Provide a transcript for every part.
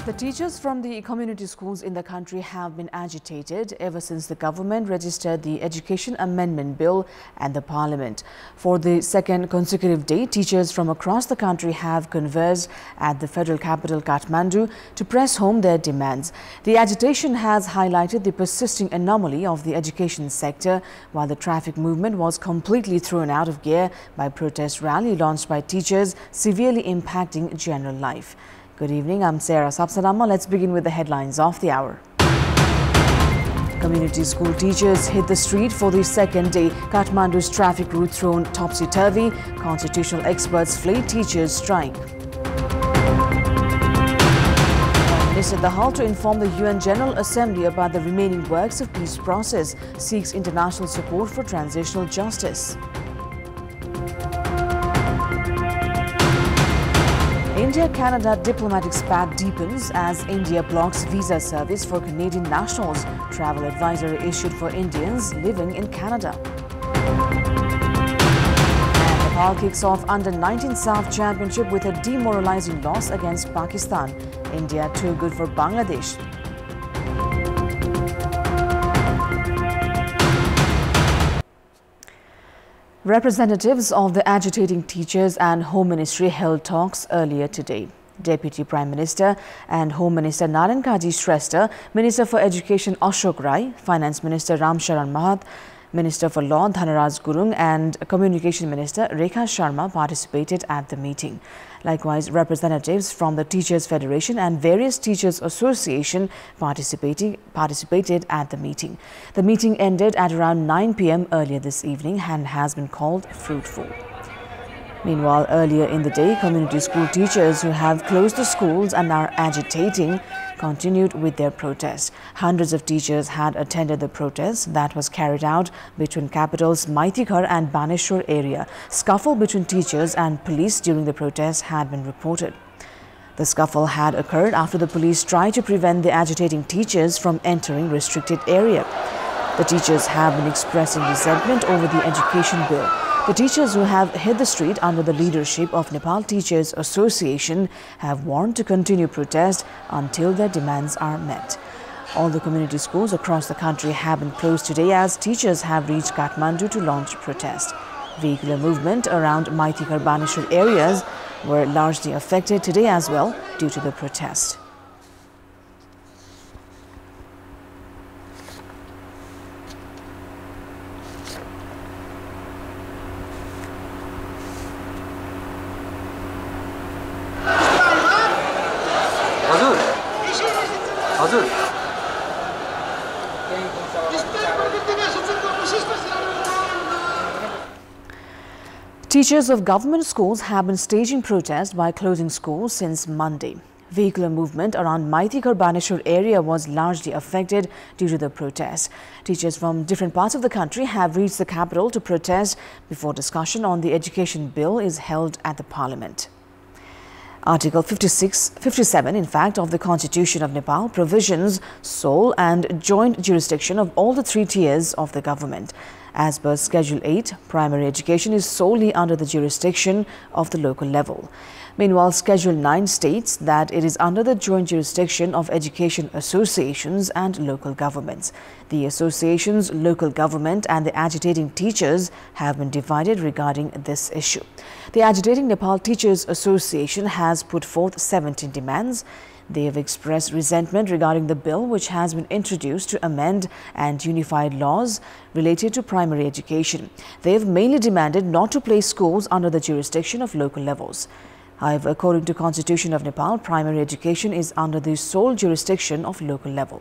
The teachers from the community schools in the country have been agitated ever since the government registered the Education Amendment Bill and the Parliament. For the second consecutive day, teachers from across the country have conversed at the federal capital Kathmandu to press home their demands. The agitation has highlighted the persisting anomaly of the education sector, while the traffic movement was completely thrown out of gear by a protest rally launched by teachers, severely impacting general life. Good evening, I'm Sarah Sapsadama. Let's begin with the headlines of the hour. Community school teachers hit the street for the second day. Kathmandu's traffic route thrown topsy-turvy. Constitutional experts flee teachers' strike. Minister Daha to inform the UN General Assembly about the remaining works of peace process, seeks international support for transitional justice. India-Canada diplomatic spat deepens as India blocks visa service for Canadian nationals. Travel advisory issued for Indians living in Canada. And Nepal kicks off Under-19 SAF Championship with a demoralizing loss against Pakistan. India too good for Bangladesh. Representatives of the agitating teachers and Home Ministry held talks earlier today. Deputy Prime Minister and Home Minister Narayan Kaji Shrestha, Minister for Education Ashok Rai, Finance Minister Ram Sharan Mahat, Minister for Law Dhanaraj Gurung and Communication Minister Rekha Sharma participated at the meeting. Likewise, representatives from the Teachers Federation and various teachers association participated at the meeting. The meeting ended at around 9 p.m. earlier this evening and has been called fruitful. Meanwhile, earlier in the day, community school teachers who have closed the schools and are agitating continued with their protest. Hundreds of teachers had attended the protest that was carried out between capitals Maitighar and Baneshwar area. Scuffle between teachers and police during the protest had been reported. The scuffle had occurred after the police tried to prevent the agitating teachers from entering restricted area. The teachers have been expressing resentment over the education bill. The teachers who have hit the street under the leadership of Nepal Teachers Association have warned to continue protest until their demands are met. All the community schools across the country have been closed today as teachers have reached Kathmandu to launch protest. Vehicular movement around Maitighar Baneshwar areas were largely affected today as well due to the protest. Teachers of government schools have been staging protest by closing schools since Monday. Vehicular movement around Maitighar Baneshwar area was largely affected due to the protest. Teachers from different parts of the country have reached the capital to protest before discussion on the education bill is held at the Parliament. Article 57, in fact, of the Constitution of Nepal provisions sole and joint jurisdiction of all the three tiers of the government. As per Schedule 8, primary education is solely under the jurisdiction of the local level. Meanwhile, Schedule 9 states that it is under the joint jurisdiction of education associations and local governments. The associations, local government and the agitating teachers have been divided regarding this issue. The agitating Nepal Teachers Association has put forth 17 demands. They have expressed resentment regarding the bill which has been introduced to amend and unify laws related to primary education. They have mainly demanded not to place schools under the jurisdiction of local levels. However, according to Constitution of Nepal, primary education is under the sole jurisdiction of local level.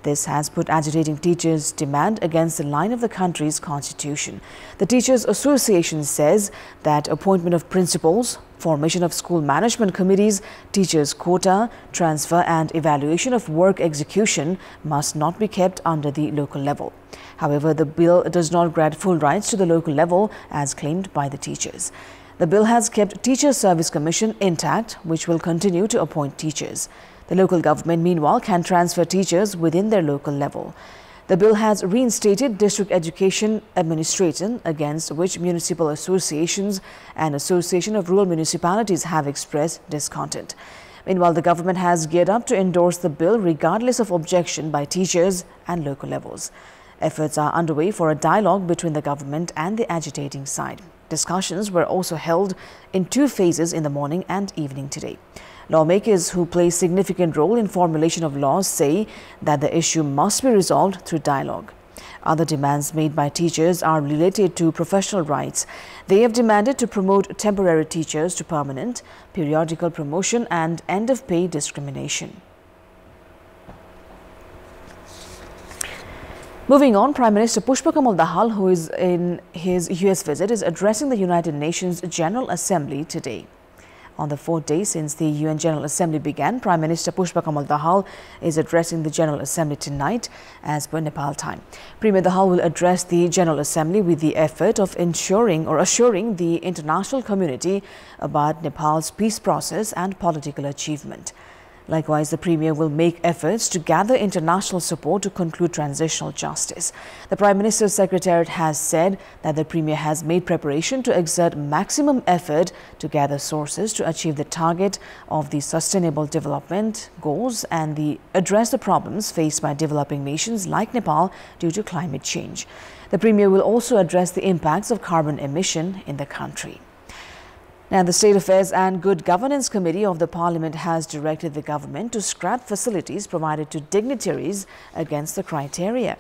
This has put agitating teachers' demand against the line of the country's constitution. The Teachers Association says that appointment of principals, formation of school management committees, teachers' quota, transfer and evaluation of work execution must not be kept under the local level. However, the bill does not grant full rights to the local level as claimed by the teachers. The bill has kept Teacher Service Commission intact, which will continue to appoint teachers. The local government, meanwhile, can transfer teachers within their local level. The bill has reinstated district education administration, against which municipal associations and Association of Rural Municipalities have expressed discontent. Meanwhile, the government has geared up to endorse the bill regardless of objection by teachers and local levels. Efforts are underway for a dialogue between the government and the agitating side. Discussions were also held in 2 phases in the morning and evening today. Lawmakers who play a significant role in formulation of laws say that the issue must be resolved through dialogue. Other demands made by teachers are related to professional rights. They have demanded to promote temporary teachers to permanent, periodical promotion and end-of-pay discrimination. Moving on, Prime Minister Pushpa Kamal Daha, who is in his US visit, is addressing the United Nations General Assembly today. On the 4th day since the UN General Assembly began, Prime Minister Pushpa Kamal Daha is addressing the General Assembly tonight as per Nepal time. Premier Daha will address the General Assembly with the effort of assuring the international community about Nepal's peace process and political achievement. Likewise, the Premier will make efforts to gather international support to conclude transitional justice. The Prime Minister's Secretariat has said that the Premier has made preparation to exert maximum effort to gather sources to achieve the target of the Sustainable Development Goals and address the problems faced by developing nations like Nepal due to climate change. The Premier will also address the impacts of carbon emission in the country. Now, the State Affairs and Good Governance Committee of the Parliament has directed the government to scrap facilities provided to dignitaries against the criteria.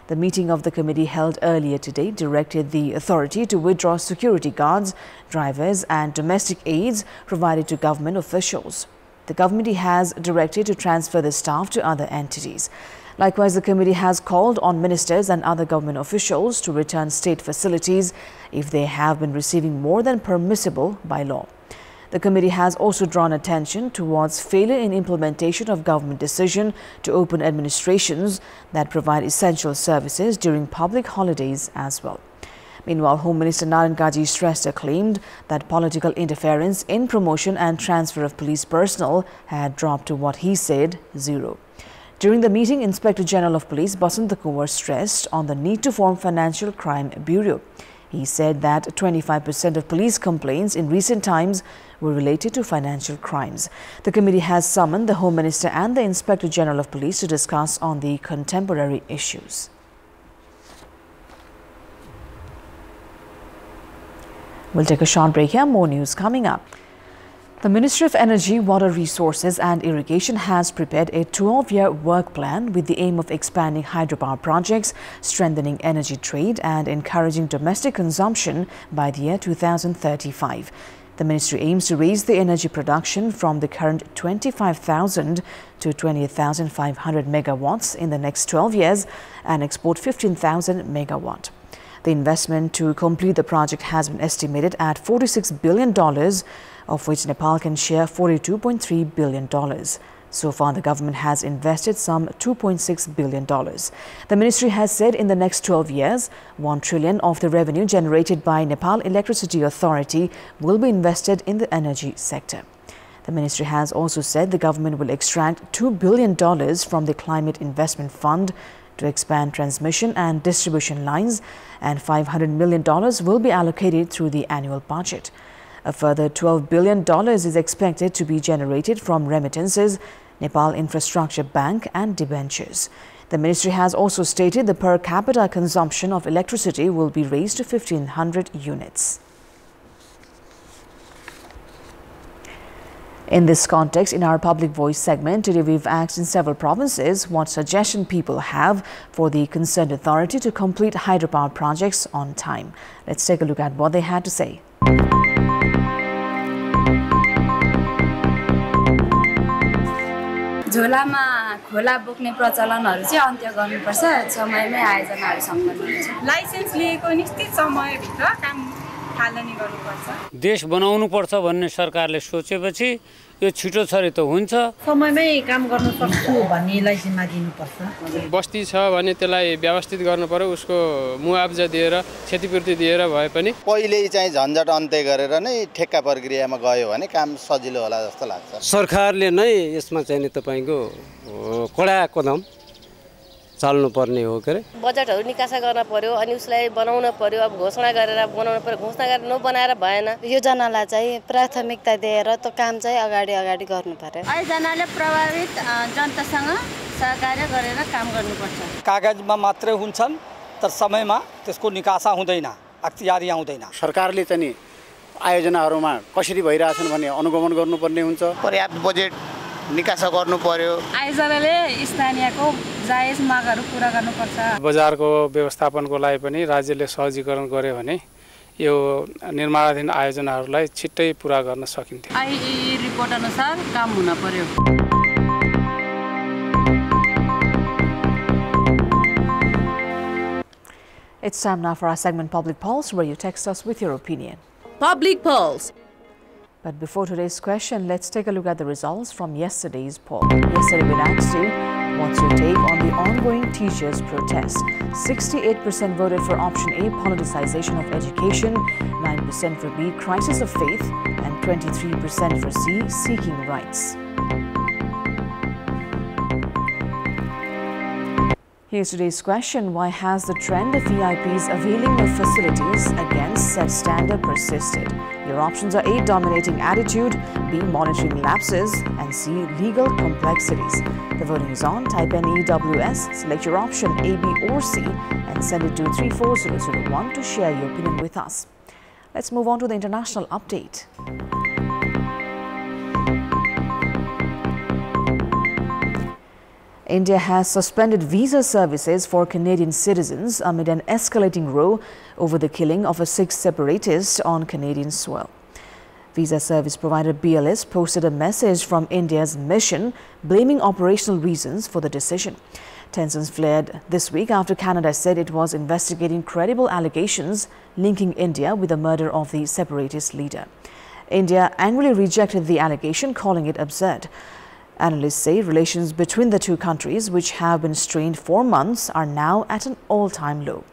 The meeting of the committee held earlier today directed the authority to withdraw security guards, drivers and domestic aids provided to government officials. The committee has directed to transfer the staff to other entities. Likewise, the committee has called on ministers and other government officials to return state facilities if they have been receiving more than permissible by law. The committee has also drawn attention towards failure in implementation of government decision to open administrations that provide essential services during public holidays as well. Meanwhile, Home Minister Naran Kaji Shrestha claimed that political interference in promotion and transfer of police personnel had dropped to what he said, zero. During the meeting, Inspector General of Police Basant Kumar stressed on the need to form Financial Crime Bureau. He said that 25% of police complaints in recent times were related to financial crimes. The committee has summoned the Home Minister and the Inspector General of Police to discuss on the contemporary issues. We'll take a short break here. More news coming up. The Ministry of Energy, Water Resources and Irrigation has prepared a 12-year work plan with the aim of expanding hydropower projects, strengthening energy trade and encouraging domestic consumption by the year 2035. The ministry aims to raise the energy production from the current 25,000 to 28,500 megawatts in the next 12 years and export 15,000 megawatt. The investment to complete the project has been estimated at $46 billion, of which Nepal can share $42.3 billion. So far, the government has invested some $2.6 billion. The ministry has said in the next 12 years, 1 trillion of the revenue generated by Nepal Electricity Authority will be invested in the energy sector. The ministry has also said the government will extract $2 billion from the Climate Investment Fund to expand transmission and distribution lines, and $500 million will be allocated through the annual budget. A further $12 billion is expected to be generated from remittances, Nepal Infrastructure Bank and debentures. The ministry has also stated the per capita consumption of electricity will be raised to 1,500 units. In this context, in our Public Voice segment, today we've asked in several provinces what suggestion people have for the concerned authority to complete hydropower projects on time. Let's take a look at what they had to say. झोलामा खोला बोक्ने प्रचलनहरु चाहिँ अन्त्य गर्नुपर्छ समयमै आयोजनाहरु सम्पन्न हुन्छ licence लिएको निश्चित समयभित्र काम थालनी गर्नुपर्छ देश बनाउनु पर्छ भन्ने सरकारले सोचेपछि यो छिटो छरे त हुन्छ समयमै काम गर्न सक्छु भन्नेलाई जिम्मा दिनुपर्छ बस्ती छ भने त्यसलाई व्यवस्थित गर्नु पर्यो उसको मुआवजा दिएर क्षतिपूर्ति दिएर भए पनि पहिले चाहिँ झन्झट अन्त्य गरेर नै ठेक्का प्रक्रियामा गयो भने काम सजिलो होला जस्तो लाग्छ सरकारले नै यसमा चाहिँ तपाईको कडा कदम चल्नुपर्ने हो के अरे बजेटहरु निकासा गर्न पर्यो अनि उसलाई बनाउन पर्यो अब घोषणा गरेर बनाउन पर्यो घोषणा गरेर नबनाएर भएन योजनालाई चाहिँ प्राथमिकता दिएर त्यो काम चाहिँ अगाडि गर्नु पर्यो आयोजनाले प्रभावित जनतासँग सहकार्य गरेर काम गर्नुपर्छ कागजमा मात्रै हुन्छन् तर समयमा त्यसको निकासा हुँदैन अख्तियारी आउँदैन सरकारले चाहिँ आयोजनाहरुमा कसरी भइराछन् भन्ने अनुगमन गर्नुपर्ने हुन्छ पर्याप्त बजेट निकासा गर्नु पर्यो आयोजनाले स्थानीयको जायज मागहरु पूरा गर्नुपर्छ बजारको व्यवस्थापनको लागि पनि राज्यले सहजीकरण गर्यो भने यो निर्माणाधीन आयोजनाहरूलाई छिट्टै पूरा गर्न सकिन्थ्यो आईई रिपोर्ट अनुसार काम हुन पर्यो It's time now for our segment Public Pulse, where you text us with your opinion. Public Pulse. But before today's question, let's take a look at the results from yesterday's poll. Yesterday we asked you, what's your take on the ongoing teachers' protest? 68% voted for option A, politicization of education, 9% for B, crisis of faith, and 23% for C, seeking rights. Here's today's question. Why has the trend of VIPs availing of facilities against set standard persisted? Your options are A, dominating attitude, B, monitoring lapses, and C, legal complexities. The voting is on. Type NEWS, select your option A, B, or C, and send it to 34001 to share your opinion with us. Let's move on to the international update. India has suspended visa services for Canadian citizens amid an escalating row over the killing of a Sikh separatist on Canadian soil. Visa service provider BLS posted a message from India's mission blaming operational reasons for the decision. Tensions flared this week after Canada said it was investigating credible allegations linking India with the murder of the separatist leader. India angrily rejected the allegation, calling it absurd. Analysts say relations between the two countries, which have been strained for months, are now at an all-time low.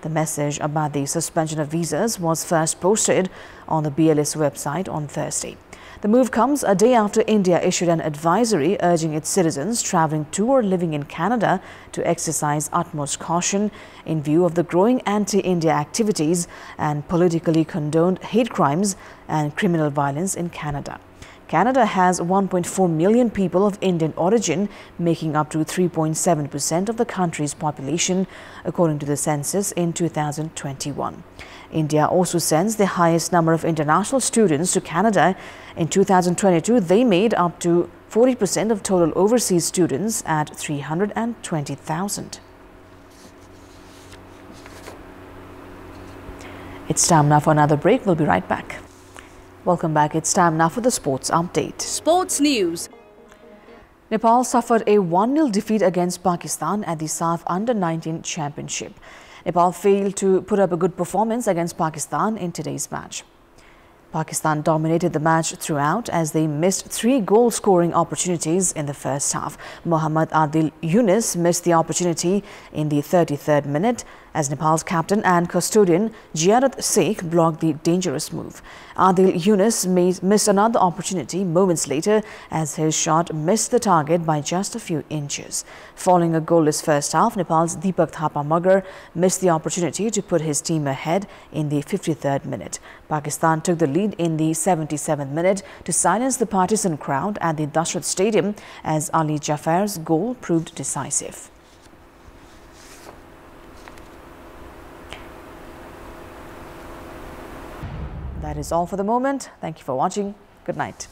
The message about the suspension of visas was first posted on the BLS website on Thursday. The move comes a day after India issued an advisory urging its citizens travelling to or living in Canada to exercise utmost caution in view of the growing anti-India activities and politically condoned hate crimes and criminal violence in Canada. Canada has 1.4 million people of Indian origin, making up to 3.7% of the country's population, according to the census in 2021. India also sends the highest number of international students to Canada. In 2022, they made up to 40% of total overseas students at 320,000. It's time now for another break. We'll be right back. Welcome back. It's time now for the sports update. Sports news. Nepal suffered a 1-0 defeat against Pakistan at the SAF Under-19 Championship. Nepal failed to put up a good performance against Pakistan in today's match. Pakistan dominated the match throughout as they missed 3 goal-scoring opportunities in the first half. Mohammad Adil Yunus missed the opportunity in the 33rd minute as Nepal's captain and custodian Jiarat Sheikh blocked the dangerous move. Adil Yunus missed another opportunity moments later as his shot missed the target by just a few inches. Following a goalless first half, Nepal's Deepak Thapa Magar missed the opportunity to put his team ahead in the 53rd minute. Pakistan took the lead in the 77th minute to silence the partisan crowd at the Dashrath Stadium as Ali Jafar's goal proved decisive. That is all for the moment. Thank you for watching. Good night.